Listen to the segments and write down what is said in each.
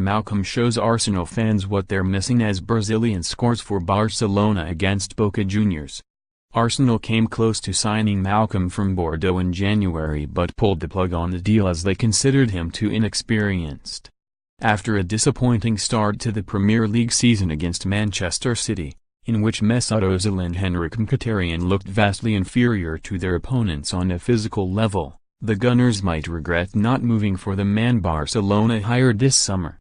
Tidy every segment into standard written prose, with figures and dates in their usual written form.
Malcom shows Arsenal fans what they're missing as Brazilian scores for Barcelona against Boca Juniors. Arsenal came close to signing Malcom from Bordeaux in January but pulled the plug on the deal as they considered him too inexperienced. After a disappointing start to the Premier League season against Manchester City, in which Mesut Ozil and Henrik Mkhitaryan looked vastly inferior to their opponents on a physical level, the Gunners might regret not moving for the man Barcelona hired this summer.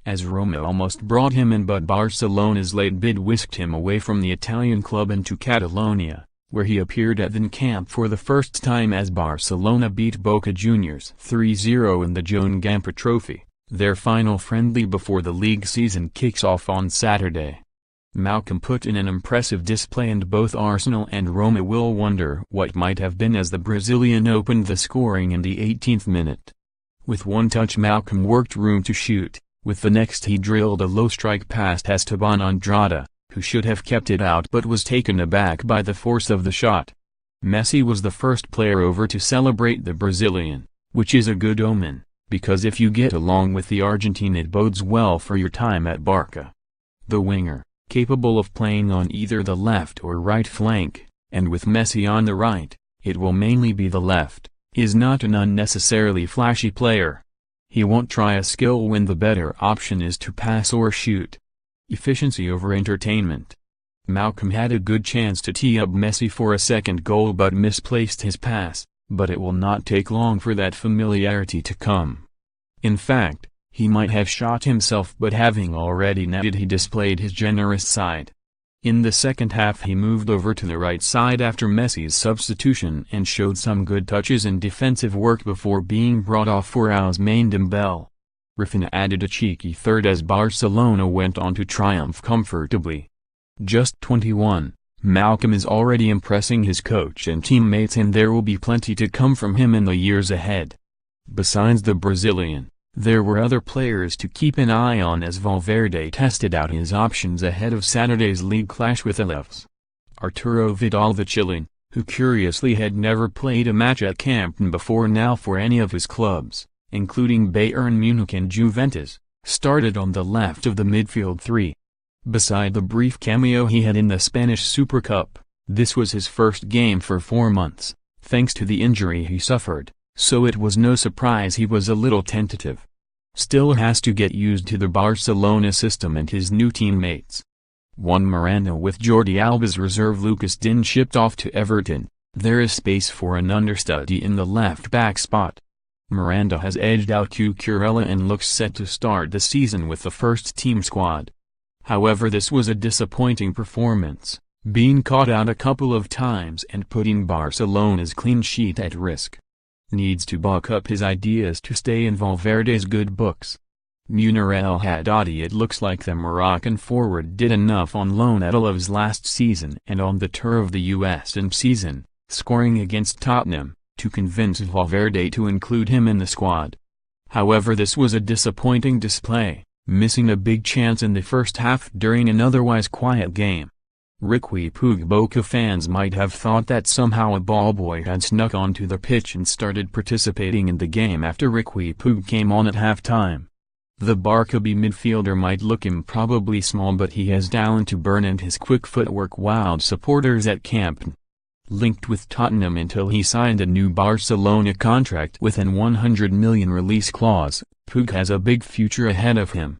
As Roma almost brought him in but Barcelona's late bid whisked him away from the Italian club and to Catalonia, where he appeared at the Nou Camp for the first time as Barcelona beat Boca Juniors 3-0 in the Joan Gamper Trophy, their final friendly before the league season kicks off on Saturday. Malcom put in an impressive display and both Arsenal and Roma will wonder what might have been as the Brazilian opened the scoring in the 18th minute. With one touch Malcom worked room to shoot. With the next he drilled a low strike past Esteban Andrada, who should have kept it out but was taken aback by the force of the shot. Messi was the first player over to celebrate the Brazilian, which is a good omen, because if you get along with the Argentine it bodes well for your time at Barca. The winger, capable of playing on either the left or right flank, and with Messi on the right, it will mainly be the left, is not an unnecessarily flashy player. He won't try a skill when the better option is to pass or shoot. Efficiency over entertainment. Malcom had a good chance to tee up Messi for a second goal but misplaced his pass, but it will not take long for that familiarity to come. In fact, he might have shot himself but having already netted he displayed his generous side. In the second half he moved over to the right side after Messi's substitution and showed some good touches and defensive work before being brought off for Ousmane Dembele. Rafinha added a cheeky third as Barcelona went on to triumph comfortably. Just 21, Malcom is already impressing his coach and teammates and there will be plenty to come from him in the years ahead. Besides the Brazilian, there were other players to keep an eye on as Valverde tested out his options ahead of Saturday's league clash with Alaves. Arturo Vidal, the Chilean, who curiously had never played a match at Camp Nou before now for any of his clubs, including Bayern Munich and Juventus, started on the left of the midfield three. Beside the brief cameo he had in the Spanish Super Cup, this was his first game for 4 months, thanks to the injury he suffered. So it was no surprise he was a little tentative. Still has to get used to the Barcelona system and his new teammates. Juan Miranda with Jordi Alba's reserve Lucas Digne shipped off to Everton, there is space for an understudy in the left-back spot. Miranda has edged out Cucurella and looks set to start the season with the first-team squad. However, this was a disappointing performance, being caught out a couple of times and putting Barcelona's clean sheet at risk. Needs to buck up his ideas to stay in Valverde's good books. Munir El Haddadi. It looks like the Moroccan forward did enough on loan at Alaves last season and on the tour of the US in season, scoring against Tottenham, to convince Valverde to include him in the squad. However, this was a disappointing display, missing a big chance in the first half during an otherwise quiet game. Riqui Puig. Boca fans might have thought that somehow a ball boy had snuck onto the pitch and started participating in the game after Riqui Puig came on at halftime. The Barca B midfielder might look improbably small but he has talent to burn and his quick footwork wowed supporters at Camp Nou. Linked with Tottenham until he signed a new Barcelona contract with an €100 million release clause, Puig has a big future ahead of him.